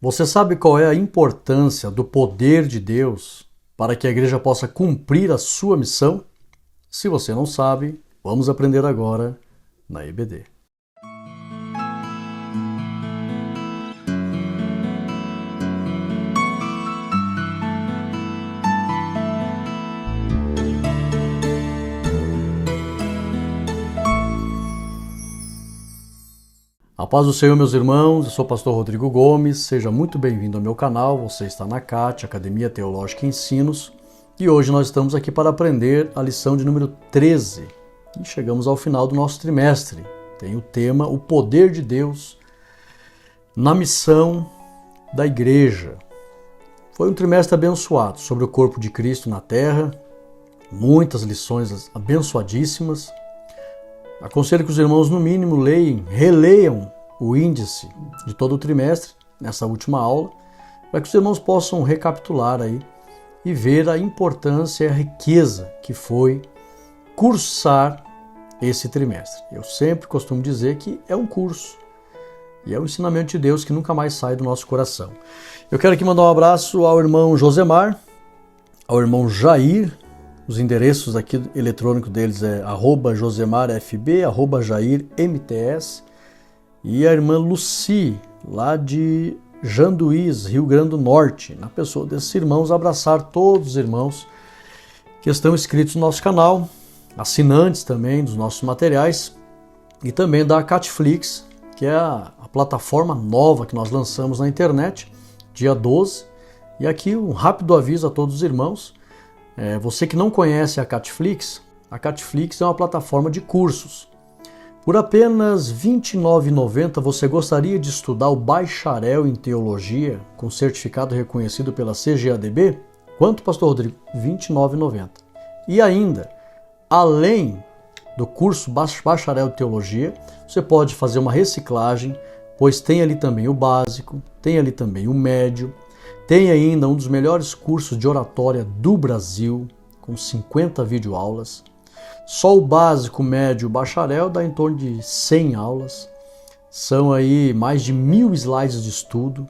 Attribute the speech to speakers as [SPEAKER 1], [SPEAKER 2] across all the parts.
[SPEAKER 1] Você sabe qual é a importância do poder de Deus para que a igreja possa cumprir a sua missão? Se você não sabe, vamos aprender agora na EBD. A paz do Senhor, meus irmãos, eu sou o pastor Rodrigo Gomes, seja muito bem-vindo ao meu canal, você está na CAT, Academia Teológica e Ensinos, e hoje nós estamos aqui para aprender a lição de número 13, e chegamos ao final do nosso trimestre. Tem o tema O Poder de Deus na Missão da Igreja. Foi um trimestre abençoado sobre o corpo de Cristo na Terra, muitas lições abençoadíssimas. Aconselho que os irmãos, no mínimo, releiam o índice de todo o trimestre, nessa última aula, para que os irmãos possam recapitular aí e ver a importância e a riqueza que foi cursar esse trimestre. Eu sempre costumo dizer que é um curso e é um ensinamento de Deus que nunca mais sai do nosso coração. Eu quero aqui mandar um abraço ao irmão Josemar, ao irmão Jair. Os endereços aqui eletrônicos deles é @josemarfb, @jairmts, e a irmã Luci, lá de Janduís, Rio Grande do Norte. Na pessoa desses irmãos, abraçar todos os irmãos que estão inscritos no nosso canal, assinantes também dos nossos materiais, e também da Catflix, que é a plataforma nova que nós lançamos na internet, dia 12. E aqui um rápido aviso a todos os irmãos. Você que não conhece a Catflix é uma plataforma de cursos. Por apenas R$ 29,90 você gostaria de estudar o bacharel em teologia com certificado reconhecido pela CGADB? Quanto, pastor Rodrigo? R$ 29,90. E ainda, além do curso bacharel em teologia, você pode fazer uma reciclagem, pois tem ali também o básico, tem ali também o médio. Tem ainda um dos melhores cursos de oratória do Brasil, com 50 videoaulas. Só o básico, médio e bacharel dá em torno de 100 aulas. São aí mais de 1000 slides de estudo.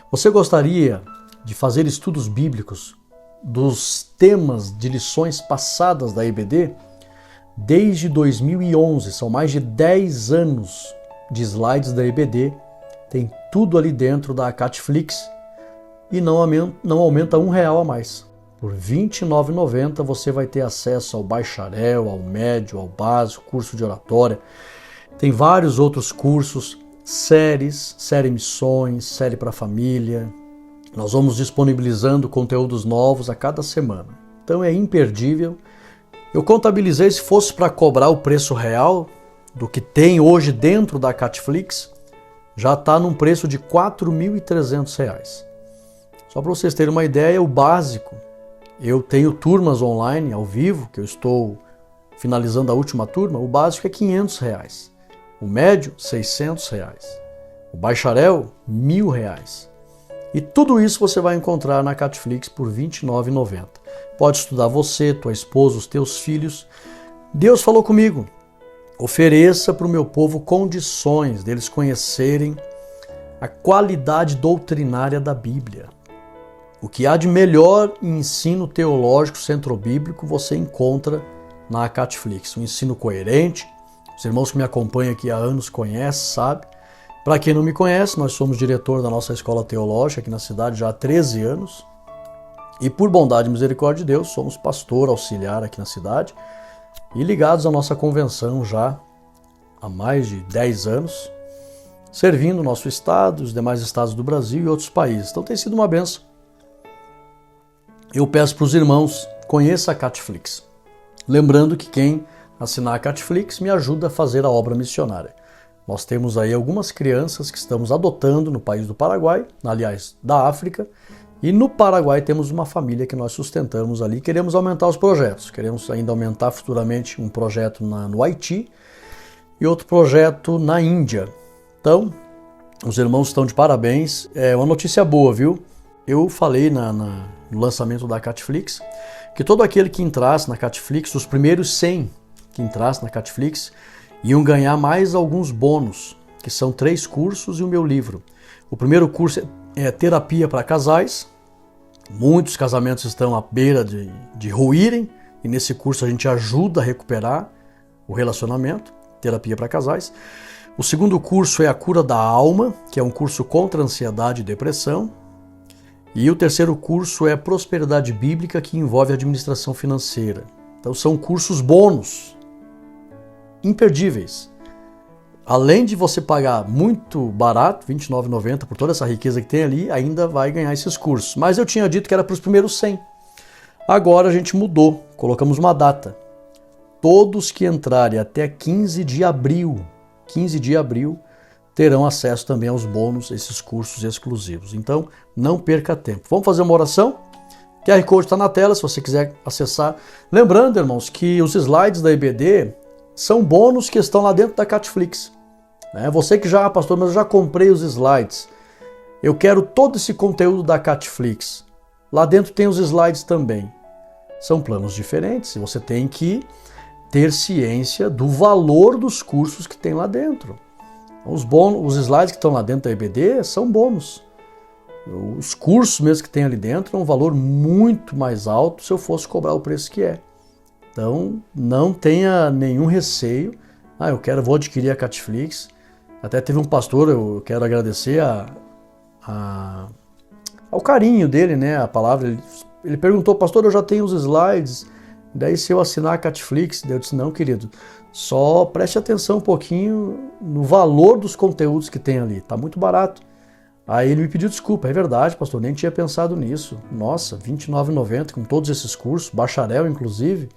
[SPEAKER 1] Você gostaria de fazer estudos bíblicos dos temas de lições passadas da EBD? Desde 2011, são mais de 10 anos de slides da EBD. Tem tudo ali dentro da Catflix. E não aumenta R$1 a mais. Por R$ 29,90 você vai ter acesso ao bacharel, ao médio, ao básico, curso de oratória. Tem vários outros cursos, série missões, série para família. Nós vamos disponibilizando conteúdos novos a cada semana. Então é imperdível. Eu contabilizei, se fosse para cobrar o preço real do que tem hoje dentro da Catflix, já está num preço de R$ 4.300. Só para vocês terem uma ideia, o básico, eu tenho turmas online, ao vivo, que eu estou finalizando a última turma, o básico é R$ 500, o médio, R$ 600, o bacharel, R$ 1.000. E tudo isso você vai encontrar na Catflix por R$ 29,90. Pode estudar você, tua esposa, os teus filhos. Deus falou comigo, ofereça para o meu povo condições deles conhecerem a qualidade doutrinária da Bíblia. O que há de melhor em ensino teológico centro-bíblico você encontra na Catflix. Um ensino coerente, os irmãos que me acompanham aqui há anos conhecem, sabem. Para quem não me conhece, nós somos diretor da nossa escola teológica aqui na cidade já há 13 anos. E por bondade e misericórdia de Deus, somos pastor auxiliar aqui na cidade e ligados à nossa convenção já há mais de 10 anos, servindo o nosso estado, os demais estados do Brasil e outros países. Então tem sido uma bênção. Eu peço para os irmãos, conheça a Catflix. Lembrando que quem assinar a Catflix me ajuda a fazer a obra missionária. Nós temos aí algumas crianças que estamos adotando no país do Paraguai, aliás, da África, e no Paraguai temos uma família que nós sustentamos ali. Queremos aumentar os projetos, queremos ainda aumentar futuramente um projeto no Haiti e outro projeto na Índia. Então, os irmãos estão de parabéns. É uma notícia boa, viu? Eu falei no lançamento da Catflix que todo aquele que entrasse na Catflix, os primeiros 100 que entrassem na Catflix, iam ganhar mais alguns bônus, que são 3 cursos e o meu livro. O primeiro curso é terapia para casais. Muitos casamentos estão à beira de ruírem, e nesse curso a gente ajuda a recuperar o relacionamento, terapia para casais. O segundo curso é a cura da alma, que é um curso contra ansiedade e depressão. E o terceiro curso é prosperidade bíblica, que envolve administração financeira. Então são cursos bônus, imperdíveis. Além de você pagar muito barato, R$ 29,90, por toda essa riqueza que tem ali, ainda vai ganhar esses cursos. Mas eu tinha dito que era para os primeiros 100. Agora a gente mudou, colocamos uma data. Todos que entrarem até 15 de abril, terão acesso também aos bônus, esses cursos exclusivos. Então, não perca tempo. Vamos fazer uma oração? O QR Code está na tela, se você quiser acessar. Lembrando, irmãos, que os slides da EBD são bônus que estão lá dentro da Catflix. Você que já, pastor, mas eu já comprei os slides. Eu quero todo esse conteúdo da Catflix. Lá dentro tem os slides também. São planos diferentes e você tem que ter ciência do valor dos cursos que tem lá dentro. Os slides que estão lá dentro da EBD são bônus. Os cursos mesmo que tem ali dentro é um valor muito mais alto se eu fosse cobrar o preço que é. Então, não tenha nenhum receio. Vou adquirir a Catflix. Até teve um pastor, eu quero agradecer ao carinho dele, né? A palavra. Ele perguntou, pastor, eu já tenho os slides, daí se eu assinar a Catflix? Eu disse, não, querido, só preste atenção um pouquinho no valor dos conteúdos que tem ali, tá muito barato. Aí ele me pediu desculpa, é verdade, pastor, nem tinha pensado nisso. Nossa, R$ 29,90 com todos esses cursos, bacharel inclusive,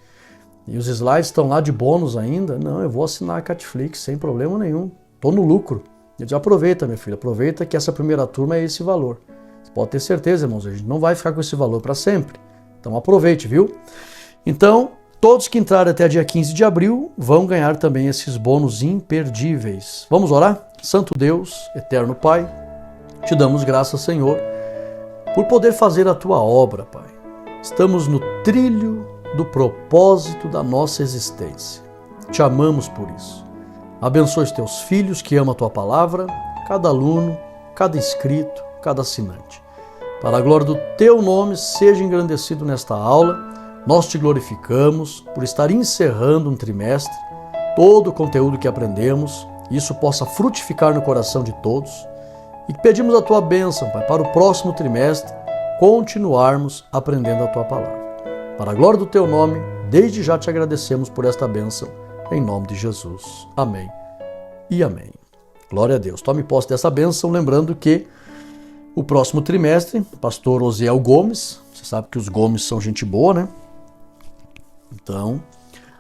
[SPEAKER 1] e os slides estão lá de bônus ainda. Não, eu vou assinar a Catflix sem problema nenhum, tô no lucro. Eu disse, aproveita, meu filho, aproveita que essa primeira turma é esse valor. Você pode ter certeza, irmãos, a gente não vai ficar com esse valor para sempre. Então aproveite, viu? Então, todos que entrarem até dia 15 de abril vão ganhar também esses bônus imperdíveis. Vamos orar? Santo Deus, eterno Pai, te damos graças, Senhor, por poder fazer a tua obra, Pai. Estamos no trilho do propósito da nossa existência. Te amamos por isso. Abençoe os teus filhos que amam a tua palavra, cada aluno, cada inscrito, cada assinante. Para a glória do teu nome, seja engrandecido nesta aula. Nós te glorificamos por estar encerrando um trimestre, todo o conteúdo que aprendemos, isso possa frutificar no coração de todos. E pedimos a tua bênção, Pai, para o próximo trimestre, continuarmos aprendendo a tua palavra. Para a glória do teu nome, desde já te agradecemos por esta bênção, em nome de Jesus. Amém e amém. Glória a Deus. Tome posse dessa bênção, lembrando que o próximo trimestre, pastor Osiel Gomes, você sabe que os Gomes são gente boa, né? Então,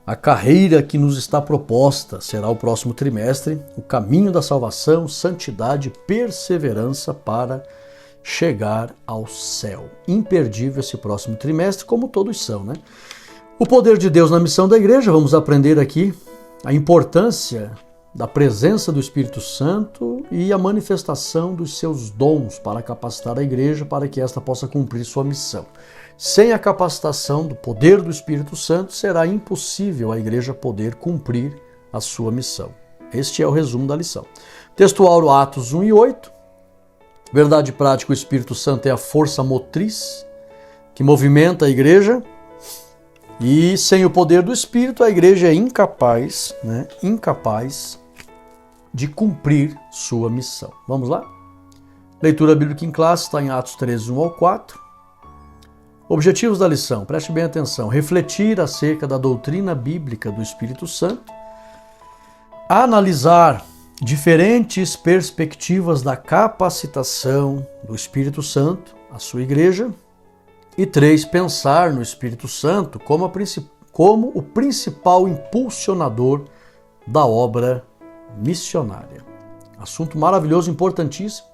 [SPEAKER 1] a carreira que nos está proposta será o próximo trimestre, o caminho da salvação, santidade e perseverança para chegar ao céu. Imperdível esse próximo trimestre, como todos são, né? O poder de Deus na missão da igreja, vamos aprender aqui a importância da presença do Espírito Santo e a manifestação dos seus dons para capacitar a igreja para que esta possa cumprir sua missão. Sem a capacitação do poder do Espírito Santo, será impossível a igreja poder cumprir a sua missão. Este é o resumo da lição. Textual Atos 1 e 8. Verdade prática, o Espírito Santo é a força motriz que movimenta a igreja. E sem o poder do Espírito, a igreja é incapaz de cumprir sua missão. Vamos lá? Leitura bíblica em classe está em Atos 13, 1 ao 4. Objetivos da lição, preste bem atenção. Refletir acerca da doutrina bíblica do Espírito Santo. Analisar diferentes perspectivas da capacitação do Espírito Santo à sua igreja. E 3, pensar no Espírito Santo como o principal impulsionador da obra missionária. Assunto maravilhoso, importantíssimo.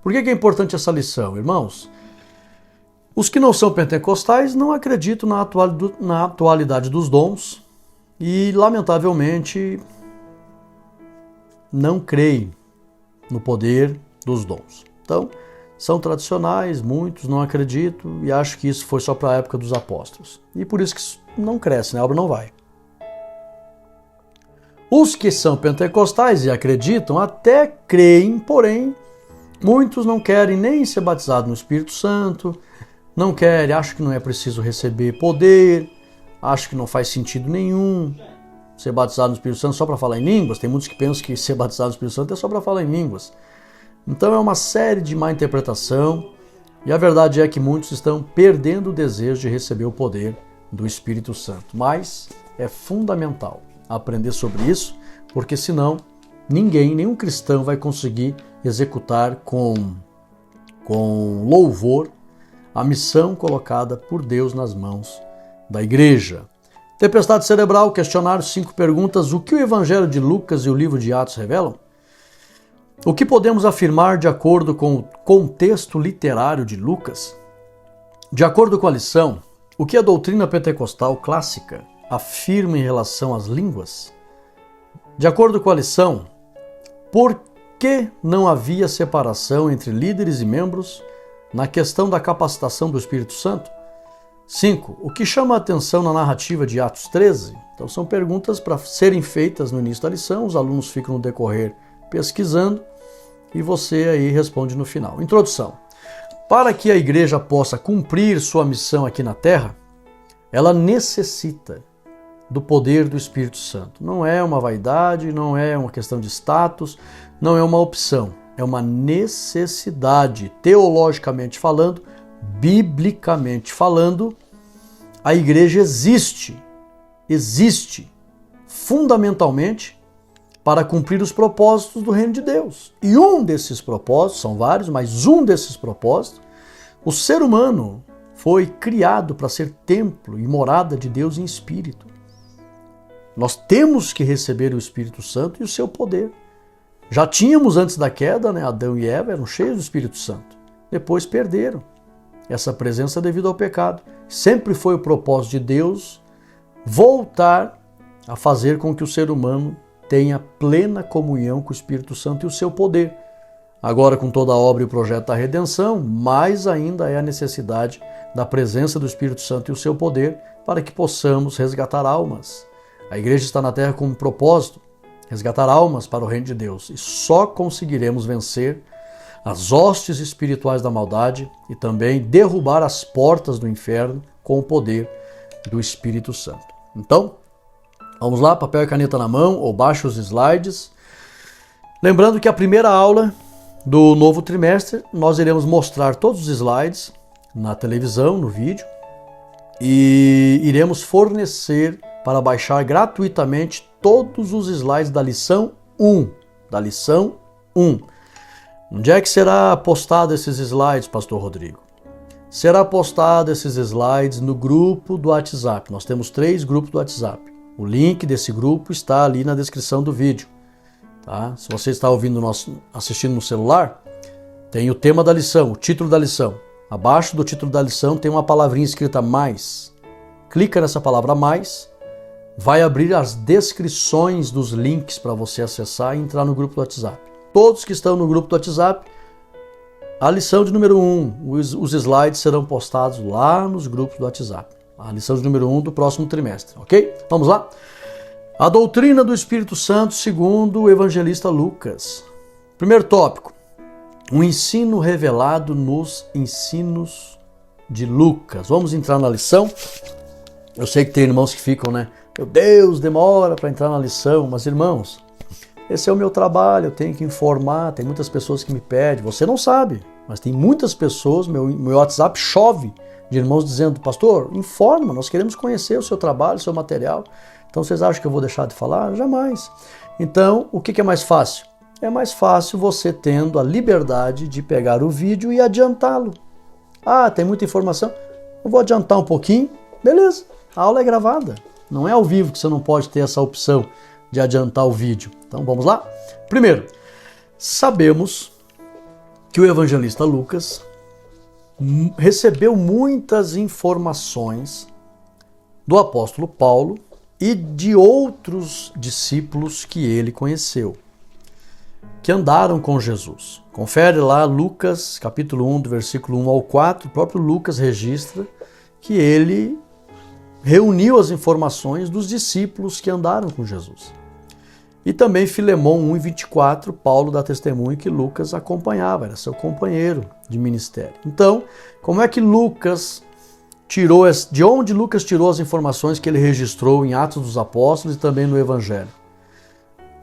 [SPEAKER 1] Por que é importante essa lição, irmãos? Os que não são pentecostais não acreditam na atualidade dos dons e, lamentavelmente, não creem no poder dos dons. Então, são tradicionais, muitos não acreditam e acham que isso foi só para a época dos apóstolos. E por isso que isso não cresce, né? A obra não vai. Os que são pentecostais e acreditam até creem, porém Muitos não querem nem ser batizados no Espírito Santo, não querem, acham que não é preciso receber poder, acham que não faz sentido nenhum ser batizado no Espírito Santo só para falar em línguas. Tem muitos que pensam que ser batizado no Espírito Santo é só para falar em línguas. Então é uma série de má interpretação, e a verdade é que muitos estão perdendo o desejo de receber o poder do Espírito Santo. Mas é fundamental aprender sobre isso, porque senão nenhum cristão vai conseguir executar com louvor a missão colocada por Deus nas mãos da igreja. Tempestade cerebral, questionário, 5 perguntas. O que o Evangelho de Lucas e o livro de Atos revelam? O que podemos afirmar de acordo com o contexto literário de Lucas? De acordo com a lição, o que a doutrina pentecostal clássica afirma em relação às línguas? De acordo com a lição, por que não havia separação entre líderes e membros na questão da capacitação do Espírito Santo? 5. O que chama a atenção na narrativa de Atos 13? Então são perguntas para serem feitas no início da lição, os alunos ficam no decorrer pesquisando e você aí responde no final. Introdução. Para que a igreja possa cumprir sua missão aqui na Terra, ela necessita do poder do Espírito Santo. Não é uma vaidade, não é uma questão de status, não é uma opção, é uma necessidade. Teologicamente falando, biblicamente falando, a igreja existe fundamentalmente para cumprir os propósitos do reino de Deus. E um desses propósitos, são vários, mas um desses propósitos, o ser humano foi criado para ser templo e morada de Deus em espírito. Nós temos que receber o Espírito Santo e o seu poder. Já tínhamos antes da queda, Adão e Eva eram cheios do Espírito Santo. Depois perderam essa presença devido ao pecado. Sempre foi o propósito de Deus voltar a fazer com que o ser humano tenha plena comunhão com o Espírito Santo e o seu poder. Agora, com toda a obra e o projeto da redenção, mais ainda é a necessidade da presença do Espírito Santo e o seu poder para que possamos resgatar almas. A igreja está na terra com um propósito, resgatar almas para o reino de Deus. E só conseguiremos vencer as hostes espirituais da maldade e também derrubar as portas do inferno com o poder do Espírito Santo. Então, vamos lá, papel e caneta na mão ou baixe os slides. Lembrando que a primeira aula do novo trimestre, nós iremos mostrar todos os slides na televisão, no vídeo, e iremos fornecer para baixar gratuitamente todos os slides da lição 1. Onde é que será postado esses slides, Pastor Rodrigo? Será postado esses slides no grupo do WhatsApp. Nós temos 3 grupos do WhatsApp. O link desse grupo está ali na descrição do vídeo. Tá? Se você está assistindo no celular, tem o tema da lição, o título da lição. Abaixo do título da lição tem uma palavrinha escrita mais. Clica nessa palavra mais, vai abrir as descrições dos links para você acessar e entrar no grupo do WhatsApp. Todos que estão no grupo do WhatsApp, a lição de número 1, os slides serão postados lá nos grupos do WhatsApp. A lição de número 1 do próximo trimestre, ok? Vamos lá? A doutrina do Espírito Santo segundo o evangelista Lucas. Primeiro tópico, um ensino revelado nos ensinos de Lucas. Vamos entrar na lição? Eu sei que tem irmãos que ficam, meu Deus, demora para entrar na lição, mas irmãos, esse é o meu trabalho, eu tenho que informar, tem muitas pessoas que me pedem, você não sabe, mas tem muitas pessoas, meu WhatsApp chove de irmãos dizendo, pastor, informa, nós queremos conhecer o seu trabalho, o seu material. Então vocês acham que eu vou deixar de falar? Jamais. Então, o que é mais fácil? É mais fácil você tendo a liberdade de pegar o vídeo e adiantá-lo. Ah, tem muita informação, eu vou adiantar um pouquinho, beleza, a aula é gravada. Não é ao vivo que você não pode ter essa opção de adiantar o vídeo. Então vamos lá? Primeiro, sabemos que o evangelista Lucas recebeu muitas informações do apóstolo Paulo e de outros discípulos que ele conheceu, que andaram com Jesus. Confere lá Lucas, capítulo 1, do versículo 1 ao 4, o próprio Lucas registra que ele reuniu as informações dos discípulos que andaram com Jesus. E também Filemão 1:24, Paulo dá testemunho que Lucas acompanhava, era seu companheiro de ministério. Então, como é que de onde Lucas tirou as informações que ele registrou em Atos dos Apóstolos e também no Evangelho?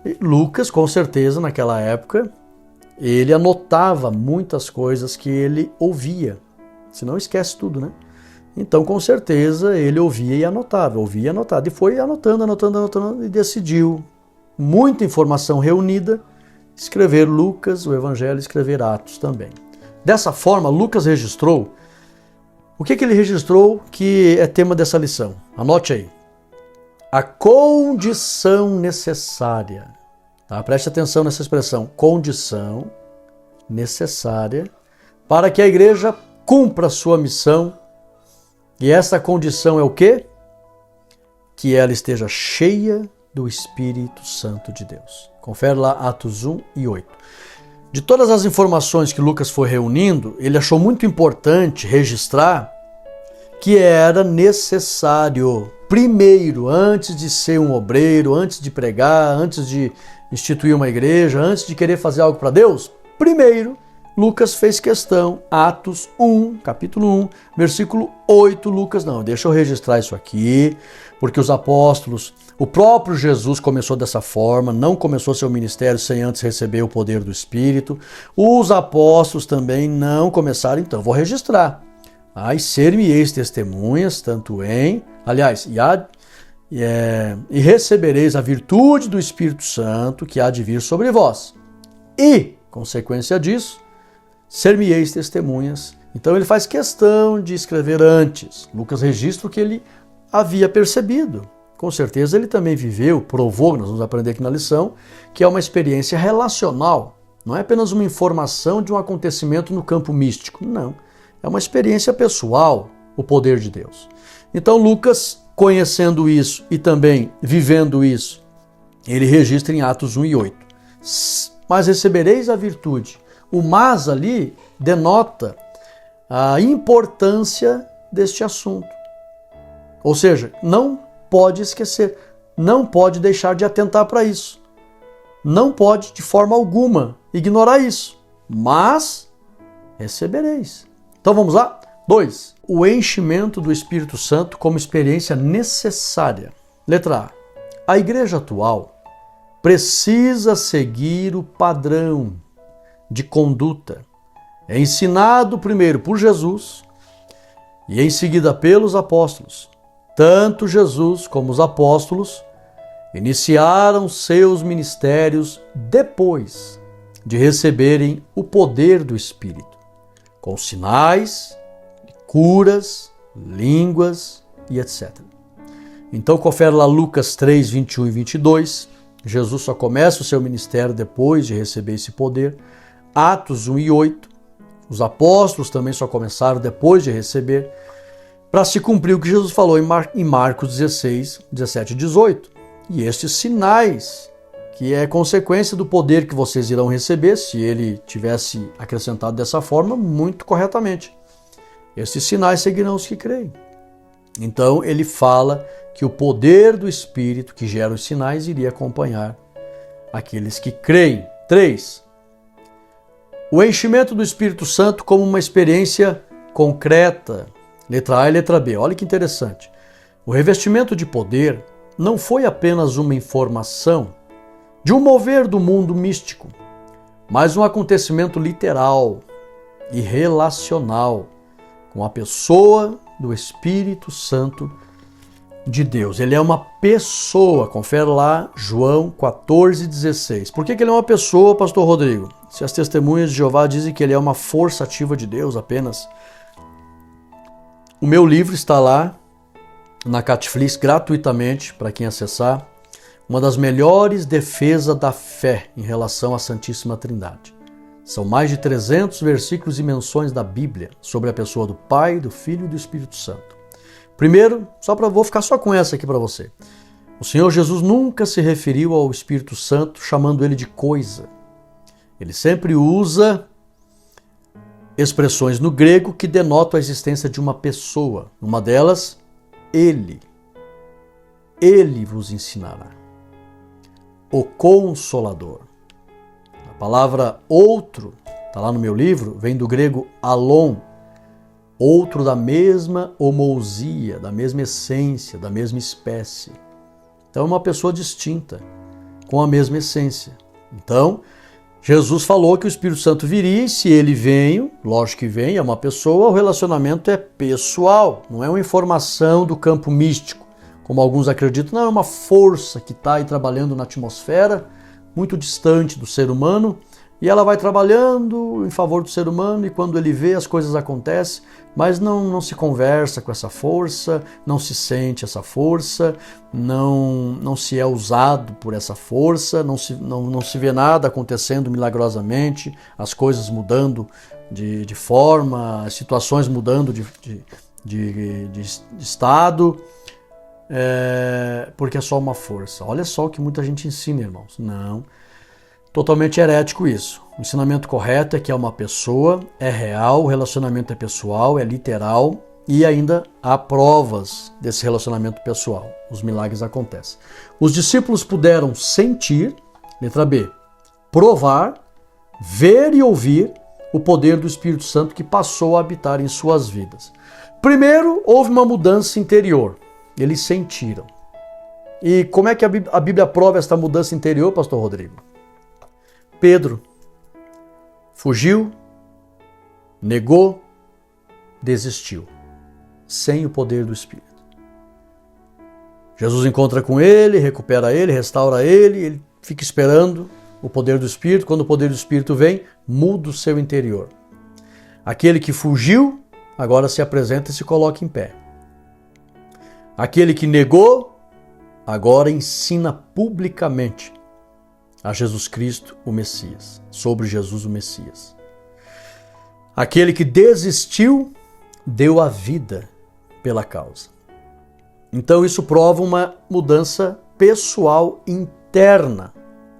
[SPEAKER 1] E Lucas, com certeza, naquela época, ele anotava muitas coisas que ele ouvia. Senão esquece tudo, né? Então, com certeza, ele ouvia e anotava. E foi anotando e decidiu, muita informação reunida, escrever Lucas, o Evangelho, escrever Atos também. Dessa forma, Lucas registrou. O que ele registrou que é tema dessa lição? Anote aí. A condição necessária. Tá? Preste atenção nessa expressão. Condição necessária para que a igreja cumpra a sua missão. E essa condição é o quê? Que ela esteja cheia do Espírito Santo de Deus. Confere lá Atos 1:8. De todas as informações que Lucas foi reunindo, ele achou muito importante registrar que era necessário, primeiro, antes de ser um obreiro, antes de pregar, antes de instituir uma igreja, antes de querer fazer algo para Deus, primeiro, Lucas fez questão, Atos 1, capítulo 1, versículo 8, Lucas, não, deixa eu registrar isso aqui, porque os apóstolos, o próprio Jesus começou dessa forma, não começou seu ministério sem antes receber o poder do Espírito, os apóstolos também não começaram, então vou registrar. E ser-me-eis testemunhas, tanto em, aliás, e recebereis a virtude do Espírito Santo que há de vir sobre vós. E, consequência disso, ser-me-eis testemunhas. Então ele faz questão de escrever antes. Lucas registra o que ele havia percebido. Com certeza ele também viveu, provou, nós vamos aprender aqui na lição, que é uma experiência relacional. Não é apenas uma informação de um acontecimento no campo místico. Não. É uma experiência pessoal, o poder de Deus. Então Lucas, conhecendo isso e também vivendo isso, ele registra em Atos 1:8. Mas recebereis a virtude. O mas ali denota a importância deste assunto. Ou seja, não pode esquecer, não pode deixar de atentar para isso. Não pode, de forma alguma, ignorar isso. Mas recebereis. Então vamos lá? 2. O enchimento do Espírito Santo como experiência necessária. Letra A. A igreja atual precisa seguir o padrão de conduta ensinado primeiro por Jesus e em seguida pelos apóstolos. Tanto Jesus como os apóstolos iniciaram seus ministérios depois de receberem o poder do Espírito, com sinais, curas, línguas e etc. Então confere lá Lucas 3, 21 e 22. Jesus só começa o seu ministério depois de receber esse poder. Atos 1:8. Os apóstolos também só começaram depois de receber, para se cumprir o que Jesus falou em Marcos 16, 17 e 18. E estes sinais, que é consequência do poder que vocês irão receber, se ele tivesse acrescentado dessa forma, muito corretamente. Estes sinais seguirão os que creem. Então ele fala que o poder do Espírito que gera os sinais iria acompanhar aqueles que creem. 3. O enchimento do Espírito Santo como uma experiência concreta. Letra A e letra B. Olha que interessante. O revestimento de poder não foi apenas uma informação de um mover do mundo místico, mas um acontecimento literal e relacional com a pessoa do Espírito Santo de Deus. Ele é uma pessoa. Confere lá João 14,16. Por que ele é uma pessoa, pastor Rodrigo? Se as testemunhas de Jeová dizem que ele é uma força ativa de Deus apenas. O meu livro está lá na Catflix gratuitamente para quem acessar. Uma das melhores defesas da fé em relação à Santíssima Trindade. São mais de 300 versículos e menções da Bíblia sobre a pessoa do Pai, do Filho e do Espírito Santo. Primeiro, vou ficar só com essa aqui para você. O Senhor Jesus nunca se referiu ao Espírito Santo chamando ele de coisa. Ele sempre usa expressões no grego que denotam a existência de uma pessoa. Uma delas, ele. Ele vos ensinará. o Consolador. A palavra outro, está lá no meu livro, vem do grego alon, outro da mesma homoousia, da mesma essência, da mesma espécie. Então é uma pessoa distinta, com a mesma essência. Então, Jesus falou que o Espírito Santo viria e se ele vem, lógico que vem, é uma pessoa, o relacionamento é pessoal, não é uma informação do campo místico, como alguns acreditam, não, é uma força que está aí trabalhando na atmosfera, muito distante do ser humano, e ela vai trabalhando em favor do ser humano e quando ele vê as coisas acontecem, mas não se conversa com essa força, não se sente essa força, não se é usado por essa força, não se vê nada acontecendo milagrosamente, as coisas mudando de forma, as situações mudando de estado, porque é só uma força. Olha só o que muita gente ensina, irmãos. Não. Totalmente herético isso. O ensinamento correto é que é uma pessoa, é real, o relacionamento é pessoal, é literal e ainda há provas desse relacionamento pessoal. Os milagres acontecem. Os discípulos puderam sentir, letra B, provar, ver e ouvir o poder do Espírito Santo que passou a habitar em suas vidas. Primeiro, houve uma mudança interior. Eles sentiram. E como é que a Bíblia prova esta mudança interior, pastor Rodrigo? Pedro fugiu, negou, desistiu, sem o poder do Espírito. Jesus encontra com ele, recupera ele, restaura ele fica esperando o poder do Espírito. Quando o poder do Espírito vem, muda o seu interior. Aquele que fugiu, agora se apresenta e se coloca em pé. Aquele que negou, agora ensina publicamente a Jesus Cristo, o Messias, sobre Jesus, o Messias. Aquele que desistiu, deu a vida pela causa. Então isso prova uma mudança pessoal interna.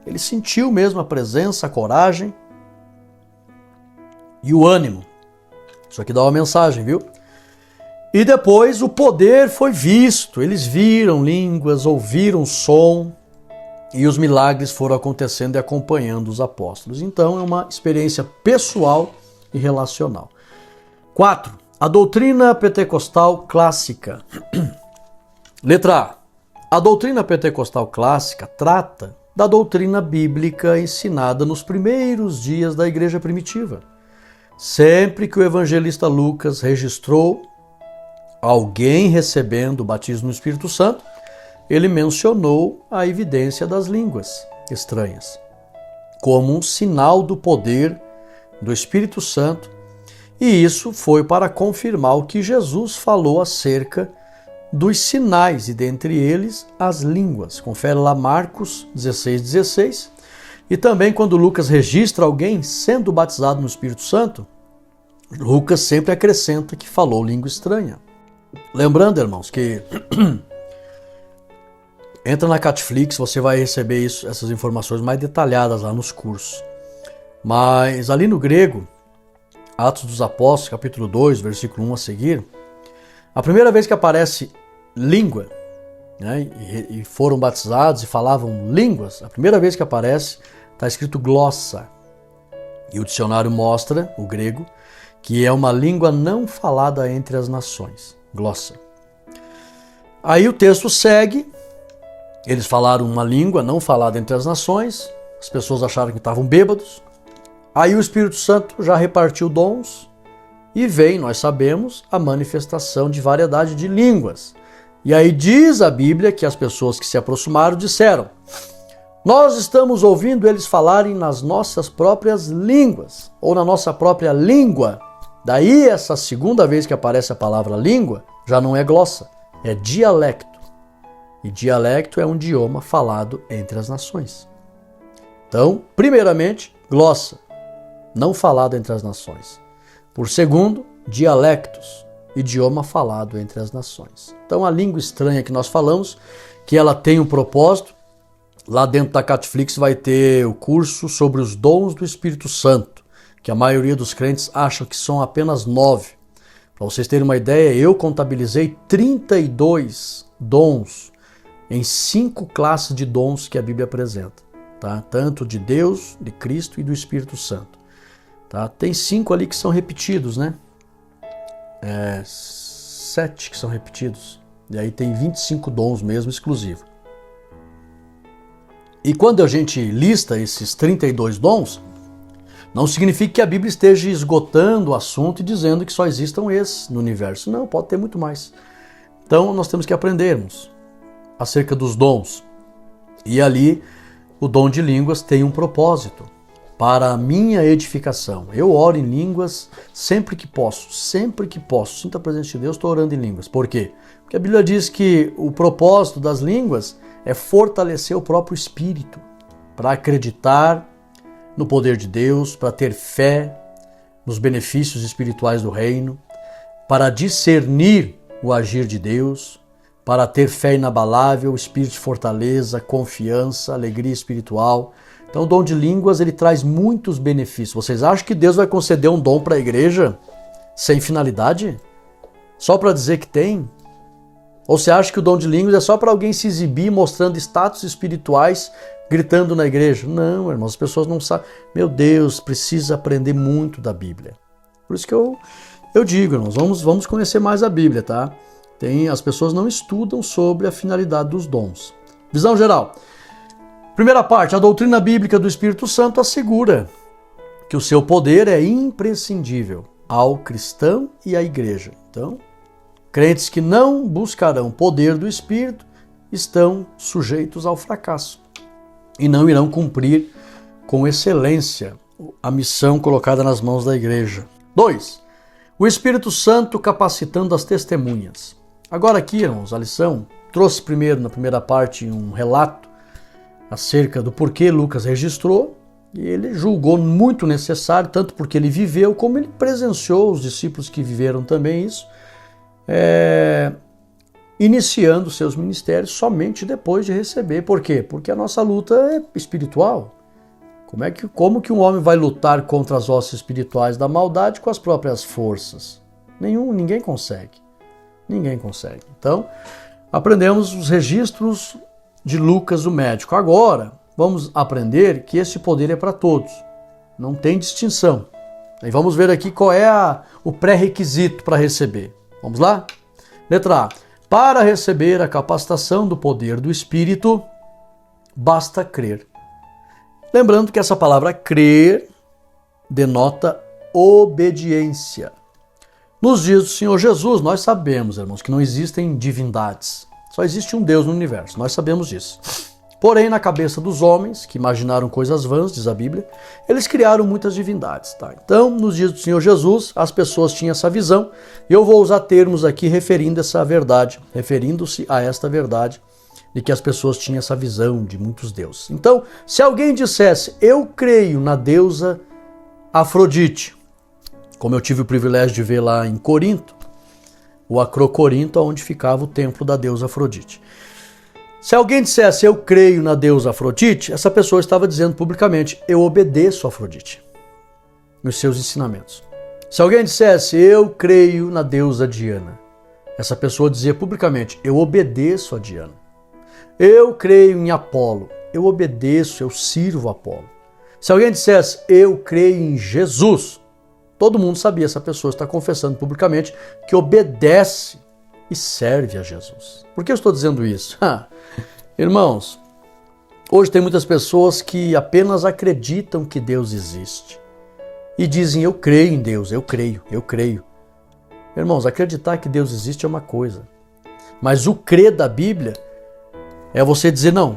[SPEAKER 1] Ele sentiu mesmo a presença, a coragem e o ânimo. Isso aqui dá uma mensagem, viu? E depois o poder foi visto. Eles viram línguas, ouviram som, e os milagres foram acontecendo e acompanhando os apóstolos. Então é uma experiência pessoal e relacional. 4. A doutrina pentecostal clássica. Letra A. A doutrina pentecostal clássica trata da doutrina bíblica ensinada nos primeiros dias da igreja primitiva. Sempre que o evangelista Lucas registrou alguém recebendo o batismo no Espírito Santo, ele mencionou a evidência das línguas estranhas como um sinal do poder do Espírito Santo, e isso foi para confirmar o que Jesus falou acerca dos sinais, e dentre eles as línguas. Confere lá Marcos 16:16. E também quando Lucas registra alguém sendo batizado no Espírito Santo, Lucas sempre acrescenta que falou língua estranha. Lembrando, irmãos, que entra na Catflix, você vai receber essas informações mais detalhadas lá nos cursos. Mas ali no grego, Atos dos Apóstolos, capítulo 2, versículo 1 a seguir, a primeira vez que aparece língua, né, e foram batizados e falavam línguas, a primeira vez que aparece está escrito glossa. E o dicionário mostra, o grego, que é uma língua não falada entre as nações. Glossa. Aí o texto segue. Eles falaram uma língua não falada entre as nações, as pessoas acharam que estavam bêbados. Aí o Espírito Santo já repartiu dons e vem, nós sabemos, a manifestação de variedade de línguas. E aí diz a Bíblia que as pessoas que se aproximaram disseram: nós estamos ouvindo eles falarem nas nossas próprias línguas, ou na nossa própria língua. Daí essa segunda vez que aparece a palavra língua, já não é glossa, é dialecto. E dialecto é um idioma falado entre as nações. Então, primeiramente, glossa, não falado entre as nações. Por segundo, dialectos, idioma falado entre as nações. Então, a língua estranha que nós falamos, que ela tem um propósito, lá dentro da Catflix vai ter o curso sobre os dons do Espírito Santo, que a maioria dos crentes acham que são apenas 9. Para vocês terem uma ideia, eu contabilizei 32 dons em 5 classes de dons que a Bíblia apresenta, tá? Tanto de Deus, de Cristo e do Espírito Santo. Tá? Tem 5 ali que são repetidos, né? 7 que são repetidos. E aí tem 25 dons mesmo exclusivos. E quando a gente lista esses 32 dons, não significa que a Bíblia esteja esgotando o assunto e dizendo que só existam esses no universo. Não, pode ter muito mais. Então nós temos que aprendermos acerca dos dons. E ali o dom de línguas tem um propósito. Para a minha edificação. Eu oro em línguas sempre que posso. Sempre que posso. Sinta a presença de Deus, estou orando em línguas. Por quê? Porque a Bíblia diz que o propósito das línguas é fortalecer o próprio espírito. Para acreditar no poder de Deus, para ter fé nos benefícios espirituais do reino, para discernir o agir de Deus, para ter fé inabalável, espírito de fortaleza, confiança, alegria espiritual. Então o dom de línguas ele traz muitos benefícios. Vocês acham que Deus vai conceder um dom para a igreja sem finalidade? Só para dizer que tem? Ou você acha que o dom de línguas é só para alguém se exibir mostrando status espirituais, gritando na igreja? Não, irmãos, as pessoas não sabem. Meu Deus, precisa aprender muito da Bíblia. Por isso que eu digo, irmãos, vamos conhecer mais a Bíblia, tá? As pessoas não estudam sobre a finalidade dos dons. Visão geral. Primeira parte, a doutrina bíblica do Espírito Santo assegura que o seu poder é imprescindível ao cristão e à igreja. Então, crentes que não buscarão poder do Espírito estão sujeitos ao fracasso e não irão cumprir com excelência a missão colocada nas mãos da igreja. 2. O Espírito Santo capacitando as testemunhas. Agora aqui, irmãos, a lição trouxe primeiro, na primeira parte, um relato acerca do porquê Lucas registrou, e ele julgou muito necessário, tanto porque ele viveu, como ele presenciou os discípulos que viveram também isso, iniciando seus ministérios somente depois de receber. Por quê? Porque a nossa luta é espiritual. Como que um homem vai lutar contra as hostes espirituais da maldade com as próprias forças? Ninguém consegue. Ninguém consegue. Então, aprendemos os registros de Lucas, o médico. Agora, vamos aprender que esse poder é para todos. Não tem distinção. E vamos ver aqui qual é o pré-requisito para receber. Vamos lá? Letra A. Para receber a capacitação do poder do Espírito, basta crer. Lembrando que essa palavra crer denota obediência. Nos dias do Senhor Jesus, nós sabemos, irmãos, que não existem divindades. Só existe um Deus no universo, nós sabemos disso. Porém, na cabeça dos homens, que imaginaram coisas vãs, diz a Bíblia, eles criaram muitas divindades. Tá? Então, nos dias do Senhor Jesus, as pessoas tinham essa visão, e eu vou usar termos aqui referindo-se a esta verdade, de que as pessoas tinham essa visão de muitos deuses. Então, se alguém dissesse, eu creio na deusa Afrodite, como eu tive o privilégio de ver lá em Corinto, o Acrocorinto, onde ficava o templo da deusa Afrodite. Se alguém dissesse, eu creio na deusa Afrodite, essa pessoa estava dizendo publicamente, eu obedeço a Afrodite, nos seus ensinamentos. Se alguém dissesse, eu creio na deusa Diana, essa pessoa dizia publicamente, eu obedeço a Diana. Eu creio em Apolo, eu obedeço, eu sirvo a Apolo. Se alguém dissesse, eu creio em Jesus, todo mundo sabia, essa pessoa está confessando publicamente que obedece e serve a Jesus. Por que eu estou dizendo isso? Irmãos, hoje tem muitas pessoas que apenas acreditam que Deus existe e dizem, eu creio em Deus, eu creio. Irmãos, acreditar que Deus existe é uma coisa, mas o crer da Bíblia é você dizer, não,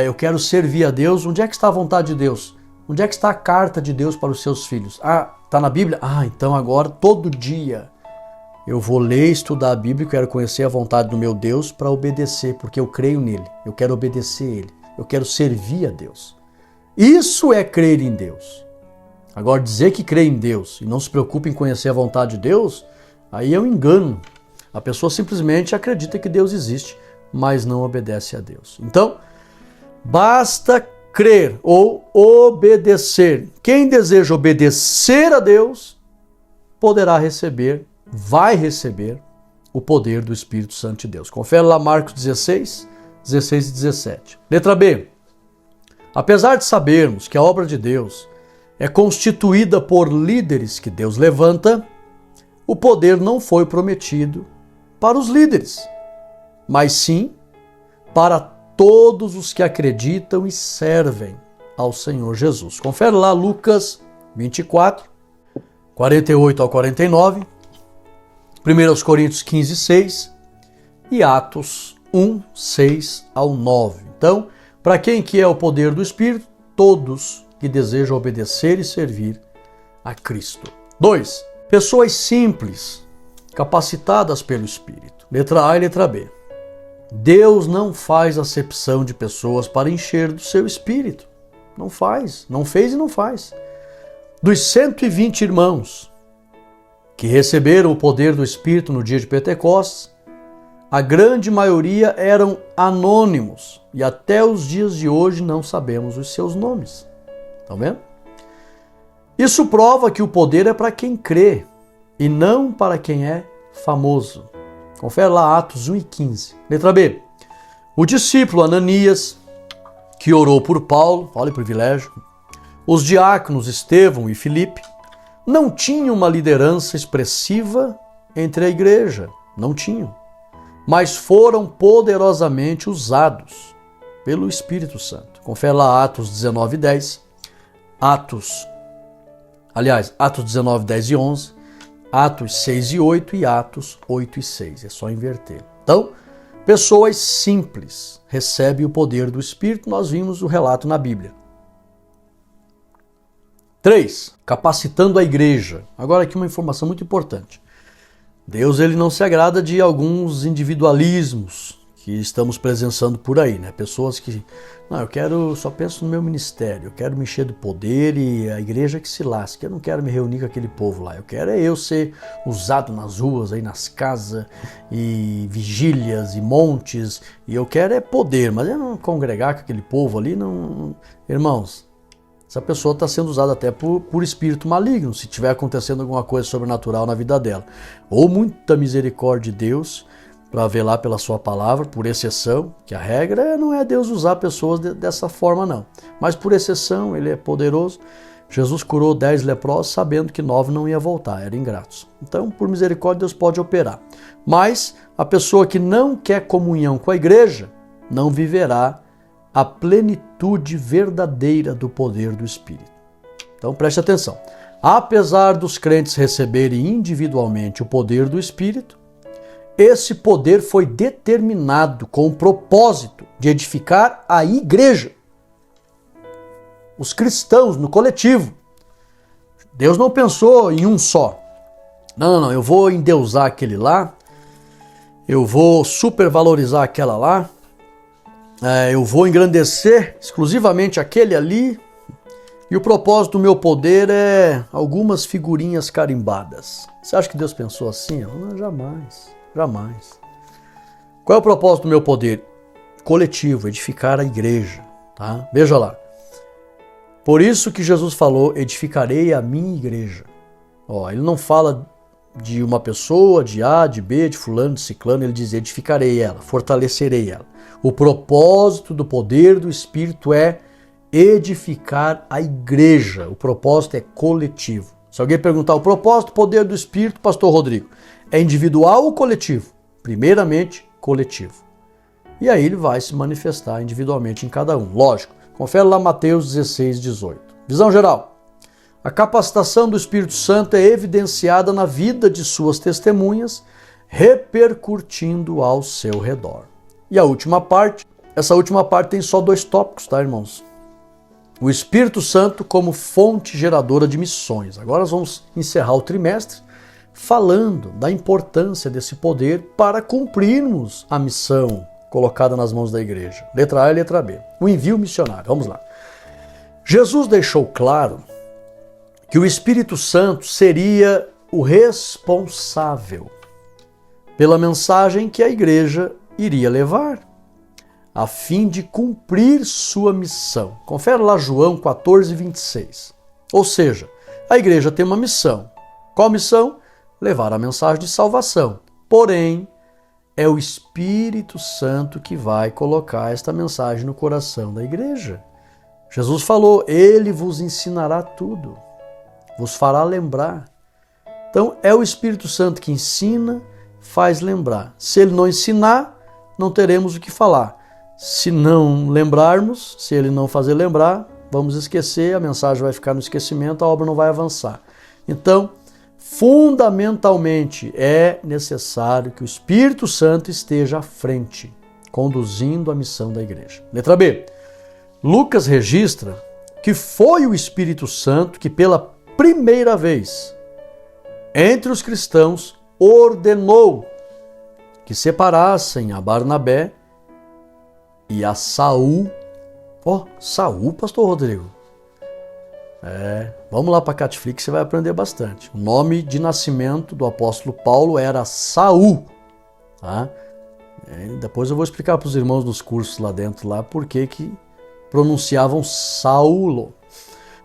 [SPEAKER 1] eu quero servir a Deus. Onde é que está a vontade de Deus? Onde é que está a carta de Deus para os seus filhos? Está na Bíblia? Então agora, todo dia, eu vou ler, estudar a Bíblia, quero conhecer a vontade do meu Deus para obedecer, porque eu creio nele, eu quero obedecer a ele, eu quero servir a Deus. Isso é crer em Deus. Agora, dizer que crê em Deus e não se preocupa em conhecer a vontade de Deus, aí é um engano. A pessoa simplesmente acredita que Deus existe, mas não obedece a Deus. Então, basta crer ou obedecer. Quem deseja obedecer a Deus, vai receber o poder do Espírito Santo de Deus. Confere lá Marcos 16, 16 e 17. Letra B. Apesar de sabermos que a obra de Deus é constituída por líderes que Deus levanta, o poder não foi prometido para os líderes, mas sim para todos os que acreditam e servem ao Senhor Jesus. Confere lá Lucas 24, 48 ao 49, 1 Coríntios 15, 6 e Atos 1, 6 ao 9. Então, para quem que é o poder do Espírito? Todos que desejam obedecer e servir a Cristo. 2. Pessoas simples, capacitadas pelo Espírito. Letra A e letra B. Deus não faz acepção de pessoas para encher do seu Espírito. Não faz, não fez e não faz. Dos 120 irmãos que receberam o poder do Espírito no dia de Pentecostes, a grande maioria eram anônimos e até os dias de hoje não sabemos os seus nomes. Estão vendo? Isso prova que o poder é para quem crê e não para quem é famoso. Confere lá Atos 1 e 15. Letra B. O discípulo Ananias, que orou por Paulo, olha o privilégio, os diáconos Estevão e Filipe, não tinham uma liderança expressiva entre a igreja. Não tinham. Mas foram poderosamente usados pelo Espírito Santo. Confere lá Atos 19, 10, Atos 19, 10 e 11, Atos 6 e 8 e Atos 8 e 6. É só inverter. Então, pessoas simples recebem o poder do Espírito. Nós vimos o relato na Bíblia. 3. Capacitando a igreja. Agora aqui uma informação muito importante. Deus ele não se agrada de alguns individualismos que estamos presenciando por aí, né? Pessoas que, só penso no meu ministério, eu quero me encher do poder e a igreja que se lasque, eu não quero me reunir com aquele povo lá, eu quero eu ser usado nas ruas, aí nas casas e vigílias e montes, e eu quero poder, mas eu não congregar com aquele povo ali, não. Irmãos, essa pessoa está sendo usada até por espírito maligno, se estiver acontecendo alguma coisa sobrenatural na vida dela. Ou muita misericórdia de Deus, para velar pela sua palavra, por exceção, que a regra não é Deus usar pessoas dessa forma não. Mas por exceção, ele é poderoso. Jesus curou 10 leprosos sabendo que 9 não ia voltar, eram ingratos. Então, por misericórdia, Deus pode operar. Mas a pessoa que não quer comunhão com a igreja, não viverá a plenitude verdadeira do poder do Espírito. Então preste atenção. Apesar dos crentes receberem individualmente o poder do Espírito, esse poder foi determinado com o propósito de edificar a igreja, os cristãos no coletivo. Deus não pensou em um só. Não, eu vou endeusar aquele lá, eu vou supervalorizar aquela lá, eu vou engrandecer exclusivamente aquele ali, e o propósito do meu poder é algumas figurinhas carimbadas. Você acha que Deus pensou assim? Não, jamais. Qual é o propósito do meu poder? Coletivo, edificar a igreja. Tá? Veja lá. Por isso que Jesus falou, edificarei a minha igreja. Ele não fala de uma pessoa, de A, de B, de fulano, de ciclano, ele diz edificarei ela, fortalecerei ela. O propósito do poder do Espírito é edificar a igreja. O propósito é coletivo. Se alguém perguntar o propósito do poder do Espírito, pastor Rodrigo, é individual ou coletivo? Primeiramente, coletivo. E aí ele vai se manifestar individualmente em cada um. Lógico. Confere lá Mateus 16, 18. Visão geral. A capacitação do Espírito Santo é evidenciada na vida de suas testemunhas, repercutindo ao seu redor. E a última parte, essa última parte tem só 2 tópicos, tá, irmãos? O Espírito Santo como fonte geradora de missões. Agora nós vamos encerrar o trimestre falando da importância desse poder para cumprirmos a missão colocada nas mãos da igreja. Letra A e letra B. O envio missionário. Vamos lá. Jesus deixou claro que o Espírito Santo seria o responsável pela mensagem que a igreja iria levar, a fim de cumprir sua missão. Confere lá João 14, 26. Ou seja, a igreja tem uma missão. Qual missão? Levar a mensagem de salvação. Porém, é o Espírito Santo que vai colocar esta mensagem no coração da igreja. Jesus falou, ele vos ensinará tudo, vos fará lembrar. Então, é o Espírito Santo que ensina, faz lembrar. Se ele não ensinar, não teremos o que falar. Se não lembrarmos, se ele não fazer lembrar, vamos esquecer, a mensagem vai ficar no esquecimento, a obra não vai avançar. Então, fundamentalmente, é necessário que o Espírito Santo esteja à frente, conduzindo a missão da igreja. Letra B. Lucas registra que foi o Espírito Santo que, pela primeira vez, entre os cristãos, ordenou que separassem a Barnabé e a Saul. Saul, pastor Rodrigo? Vamos lá para a Catflix, você vai aprender bastante. O nome de nascimento do apóstolo Paulo era Saul. Tá? Depois eu vou explicar para os irmãos nos cursos lá dentro, por que pronunciavam Saulo.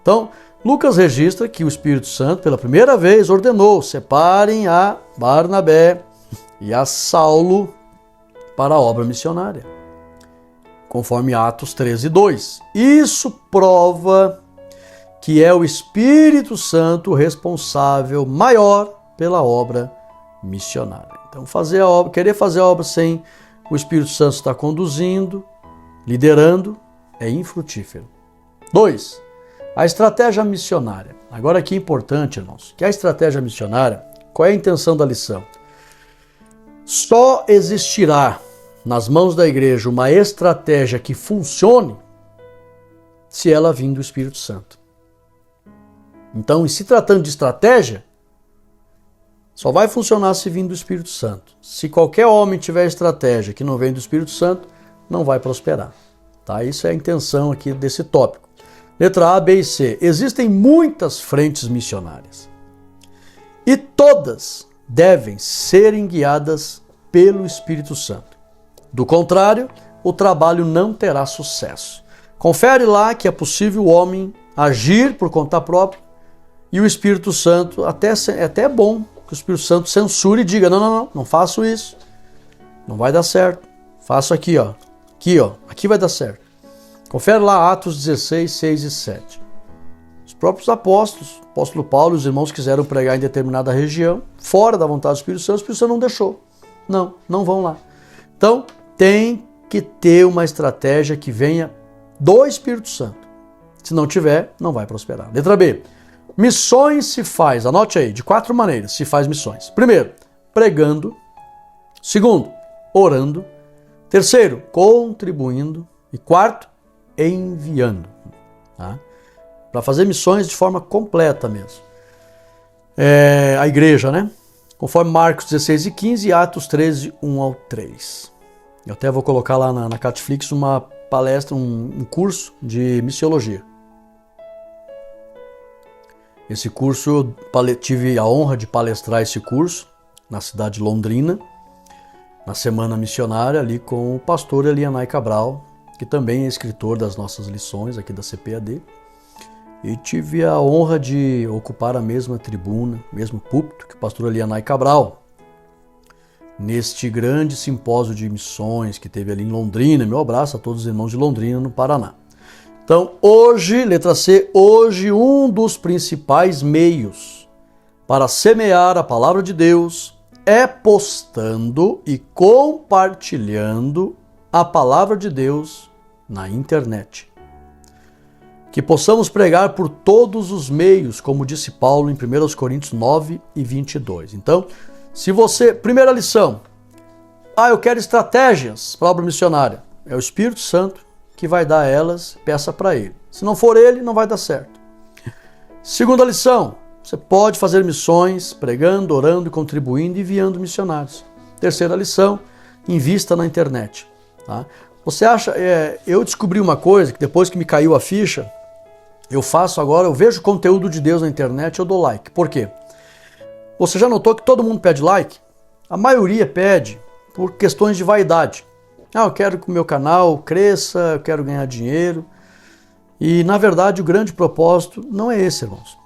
[SPEAKER 1] Então, Lucas registra que o Espírito Santo, pela primeira vez, ordenou: separem a Barnabé e a Saulo para a obra missionária, conforme Atos 13:2. Isso prova que é o Espírito Santo responsável maior pela obra missionária. Então, querer fazer a obra sem o Espírito Santo estar conduzindo, liderando, é infrutífero. 2. A estratégia missionária. Agora aqui é importante, irmãos, que a estratégia missionária, qual é a intenção da lição? Só existirá nas mãos da igreja uma estratégia que funcione se ela vir do Espírito Santo. Então, em se tratando de estratégia, só vai funcionar se vir do Espírito Santo. Se qualquer homem tiver estratégia que não vem do Espírito Santo, não vai prosperar. Tá? Isso é a intenção aqui desse tópico. Letra A, B e C. Existem muitas frentes missionárias e todas devem serem guiadas pelo Espírito Santo. Do contrário, o trabalho não terá sucesso. Confere lá que é possível o homem agir por conta própria e o Espírito Santo, é até bom que o Espírito Santo censure e diga: não faço isso, não vai dar certo, faço aqui, aqui vai dar certo. Confere lá Atos 16, 6 e 7. Os próprios apóstolos, o apóstolo Paulo e os irmãos quiseram pregar em determinada região, fora da vontade do Espírito Santo, o Espírito Santo não deixou. Não vão lá. Então, tem que ter uma estratégia que venha do Espírito Santo. Se não tiver, não vai prosperar. Letra B. Missões se faz, anote aí, de 4 maneiras se faz missões. Primeiro, pregando. Segundo, orando. Terceiro, contribuindo. E quarto, enviando. Tá? Para fazer missões de forma completa mesmo. A igreja, né? Conforme Marcos 16 e 15 e Atos 13, 1 ao 3. Eu até vou colocar lá na Catflix uma palestra, um curso de missiologia. Esse curso, eu tive a honra de palestrar esse curso na cidade de Londrina, na Semana Missionária, ali com o pastor Elianai Cabral, que também é escritor das nossas lições aqui da CPAD. E tive a honra de ocupar a mesma tribuna, mesmo púlpito que o pastor Elianai Cabral, neste grande simpósio de missões que teve ali em Londrina. Meu abraço a todos os irmãos de Londrina, no Paraná. Então, hoje, letra C, hoje um dos principais meios para semear a palavra de Deus é postando e compartilhando a palavra de Deus na internet. Que possamos pregar por todos os meios, como disse Paulo em 1 Coríntios 9 e 22. Então, se você... Primeira lição. Eu quero estratégias para a obra missionária. É o Espírito Santo que vai dar elas, peça para ele. Se não for ele, não vai dar certo. Segunda lição. Você pode fazer missões pregando, orando, contribuindo e enviando missionários. Terceira lição. Invista na internet. Tá? Você acha... eu descobri uma coisa que depois que me caiu a ficha, eu faço agora, eu vejo conteúdo de Deus na internet, eu dou like. Por quê? Você já notou que todo mundo pede like? A maioria pede por questões de vaidade. Eu quero que o meu canal cresça, eu quero ganhar dinheiro. E, na verdade, o grande propósito não é esse, irmãos.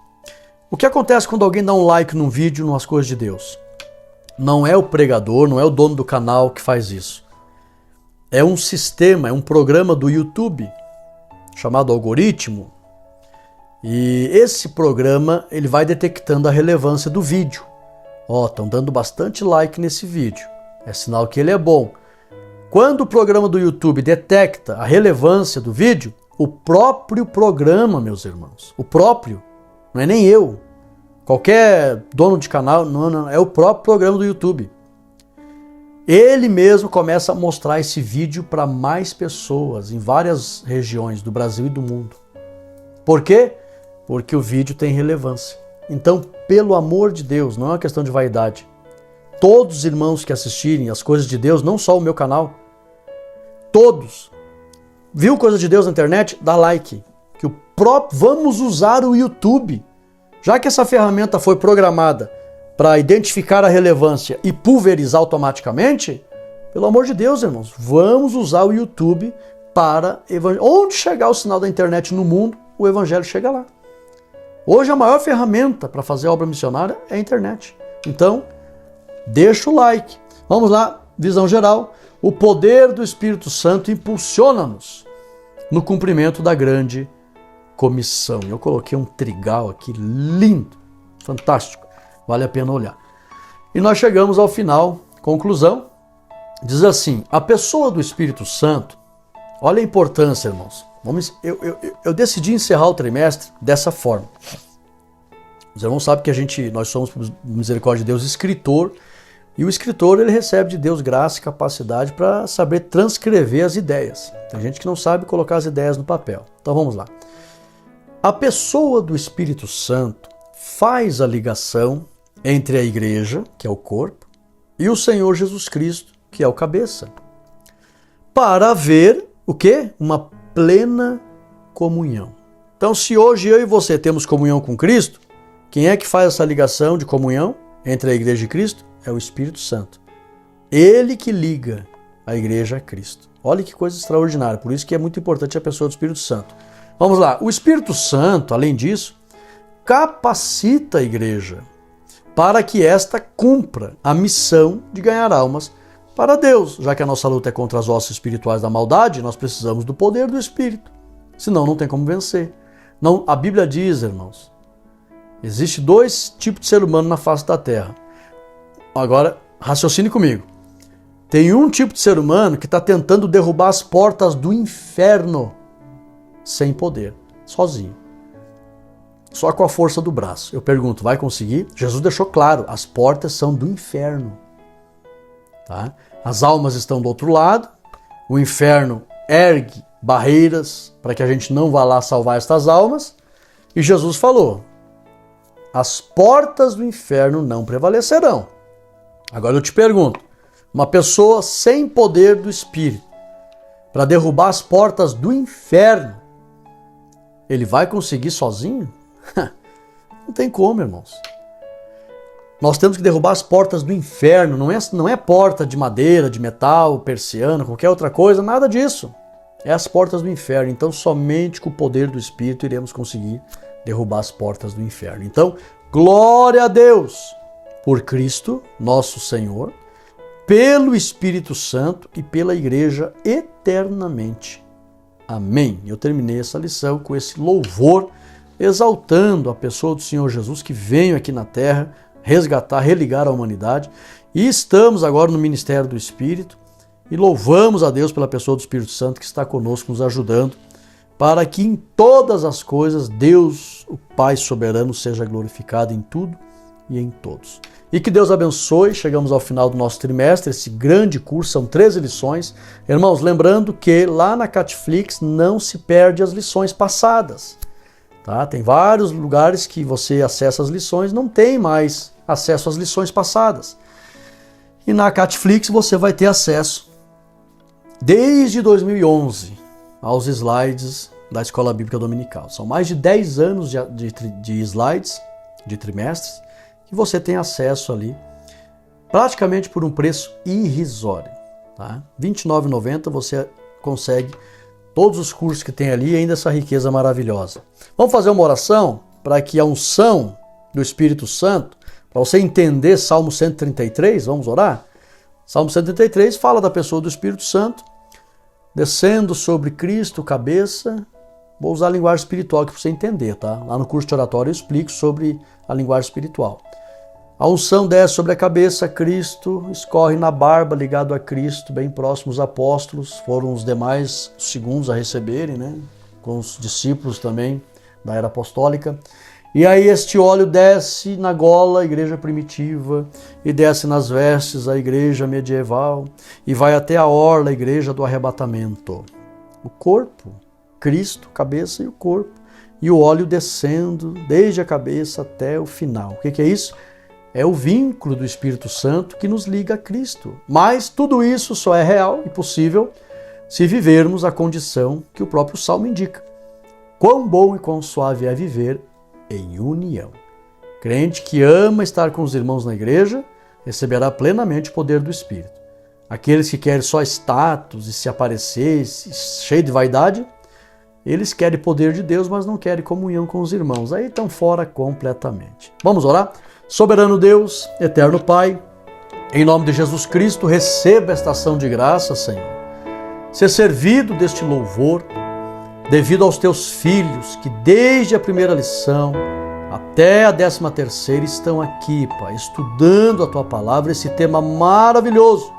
[SPEAKER 1] O que acontece quando alguém dá um like num vídeo, nas coisas de Deus? Não é o pregador, não é o dono do canal que faz isso. É um sistema, é um programa do YouTube chamado algoritmo. E esse programa ele vai detectando a relevância do vídeo. Estão dando bastante like nesse vídeo. É sinal que ele é bom. Quando o programa do YouTube detecta a relevância do vídeo, o próprio programa, meus irmãos, o próprio, não é nem eu, qualquer dono de canal, não, é o próprio programa do YouTube. Ele mesmo começa a mostrar esse vídeo para mais pessoas em várias regiões do Brasil e do mundo. Por quê? Porque o vídeo tem relevância. Então, pelo amor de Deus, não é uma questão de vaidade. Todos os irmãos que assistirem as coisas de Deus, não só o meu canal, todos, viu coisa de Deus na internet? Dá like. Vamos usar o YouTube. Já que essa ferramenta foi programada para identificar a relevância e pulverizar automaticamente, pelo amor de Deus, irmãos, vamos usar o YouTube para onde chegar o sinal da internet no mundo, o evangelho chega lá. Hoje a maior ferramenta para fazer obra missionária é a internet. Então, deixa o like. Vamos lá, visão geral. O poder do Espírito Santo impulsiona-nos no cumprimento da grande comissão. Eu coloquei um trigal aqui lindo, fantástico. Vale a pena olhar. E nós chegamos ao final, conclusão. Diz assim, a pessoa do Espírito Santo, olha a importância, irmãos. Eu decidi encerrar o trimestre dessa forma. Os irmãos sabem que nós somos, por misericórdia de Deus, escritor, e o escritor ele recebe de Deus graça e capacidade para saber transcrever as ideias. Tem gente que não sabe colocar as ideias no papel. Então vamos lá. A pessoa do Espírito Santo faz a ligação entre a igreja, que é o corpo, e o Senhor Jesus Cristo, que é o cabeça, para haver o quê? Uma plena comunhão. Então, se hoje eu e você temos comunhão com Cristo, quem é que faz essa ligação de comunhão entre a igreja e Cristo? É o Espírito Santo. Ele que liga a igreja a Cristo. Olha que coisa extraordinária. Por isso que é muito importante a pessoa do Espírito Santo. Vamos lá. O Espírito Santo, além disso, capacita a igreja para que esta cumpra a missão de ganhar almas para Deus. Já que a nossa luta é contra as hostes espirituais da maldade, nós precisamos do poder do Espírito. Senão não tem como vencer. Não, a Bíblia diz, irmãos, existe 2 tipos de ser humano na face da terra. Agora, raciocine comigo. Tem um tipo de ser humano que está tentando derrubar as portas do inferno sem poder, sozinho. Só com a força do braço. Eu pergunto, vai conseguir? Jesus deixou claro, as portas são do inferno. Tá? As almas estão do outro lado, o inferno ergue barreiras para que a gente não vá lá salvar estas almas, e Jesus falou, as portas do inferno não prevalecerão. Agora eu te pergunto, uma pessoa sem poder do Espírito, para derrubar as portas do inferno, ele vai conseguir sozinho? Não tem como, irmãos. Nós temos que derrubar as portas do inferno, não é porta de madeira, de metal, persiana, qualquer outra coisa, nada disso. É as portas do inferno. Então, somente com o poder do Espírito iremos conseguir derrubar as portas do inferno. Então, glória a Deus por Cristo, nosso Senhor, pelo Espírito Santo e pela Igreja eternamente. Amém. Eu terminei essa lição com esse louvor, exaltando a pessoa do Senhor Jesus que veio aqui na terra resgatar, religar a humanidade. E estamos agora no ministério do Espírito e louvamos a Deus pela pessoa do Espírito Santo que está conosco, nos ajudando, para que em todas as coisas Deus, o Pai soberano, seja glorificado em tudo e em todos. E que Deus abençoe. Chegamos ao final do nosso trimestre, esse grande curso, são 13 lições. Irmãos, lembrando que lá na Catflix não se perde as lições passadas. Tá? Tem vários lugares que você acessa as lições, não tem mais acesso às lições passadas. E na Catflix você vai ter acesso, desde 2011, aos slides da Escola Bíblica Dominical. São mais de 10 anos de slides, de trimestres, que você tem acesso ali, praticamente por um preço irrisório. Tá? R$ 29,90 você consegue todos os cursos que tem ali e ainda essa riqueza maravilhosa. Vamos fazer uma oração para que a unção do Espírito Santo Para você entender Salmo 133, vamos orar? Salmo 133 fala da pessoa do Espírito Santo, descendo sobre Cristo, cabeça. Vou usar a linguagem espiritual aqui para você entender, tá? Lá no curso de oratório eu explico sobre a linguagem espiritual. A unção desce sobre a cabeça, Cristo escorre na barba, ligado a Cristo, bem próximo aos apóstolos, foram os demais segundos a receberem, né? Com os discípulos também da era apostólica. E aí este óleo desce na gola, a igreja primitiva, e desce nas vestes, a igreja medieval, e vai até a orla, a igreja do arrebatamento. O corpo, Cristo, cabeça e o corpo, e o óleo descendo desde a cabeça até o final. O que é isso? É o vínculo do Espírito Santo que nos liga a Cristo. Mas tudo isso só é real e possível se vivermos a condição que o próprio Salmo indica. Quão bom e quão suave é viver em união. Crente que ama estar com os irmãos na igreja receberá plenamente o poder do Espírito. Aqueles que querem só status e se aparecer, cheio de vaidade, eles querem poder de Deus, mas não querem comunhão com os irmãos. Aí estão fora completamente. Vamos orar? Soberano Deus, eterno Pai, em nome de Jesus Cristo, receba esta ação de graça, Senhor. Ser servido deste louvor, devido aos teus filhos que desde a primeira lição até a 13ª estão aqui, Pai, estudando a Tua Palavra, esse tema maravilhoso,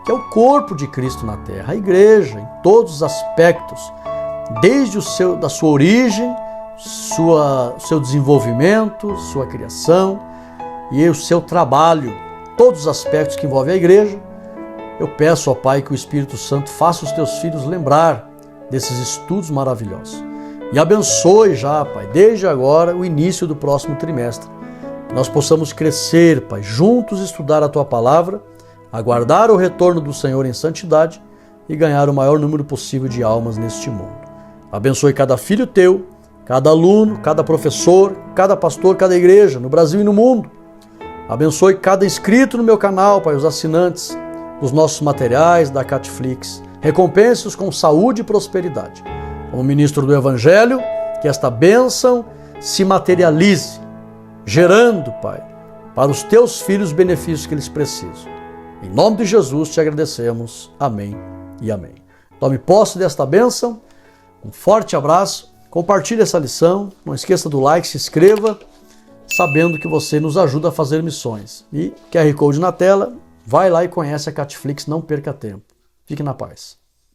[SPEAKER 1] que é o corpo de Cristo na Terra, a igreja, em todos os aspectos, desde da sua origem, seu desenvolvimento, sua criação e o seu trabalho, todos os aspectos que envolvem a igreja. Eu peço, ó Pai, que o Espírito Santo faça os teus filhos lembrar desses estudos maravilhosos. E abençoe já, Pai, desde agora, o início do próximo trimestre. Que nós possamos crescer, Pai, juntos estudar a Tua Palavra, aguardar o retorno do Senhor em santidade e ganhar o maior número possível de almas neste mundo. Abençoe cada filho Teu, cada aluno, cada professor, cada pastor, cada igreja, no Brasil e no mundo. Abençoe cada inscrito no meu canal, Pai, os assinantes dos nossos materiais, da Catflix. Recompense-os com saúde e prosperidade. Como ministro do Evangelho, que esta bênção se materialize, gerando, Pai, para os teus filhos os benefícios que eles precisam. Em nome de Jesus te agradecemos. Amém e amém. Tome posse desta bênção. Um forte abraço. Compartilhe essa lição. Não esqueça do like, se inscreva, sabendo que você nos ajuda a fazer missões. E QR Code na tela. Vai lá e conhece a Catflix. Não perca tempo. Fique na paz.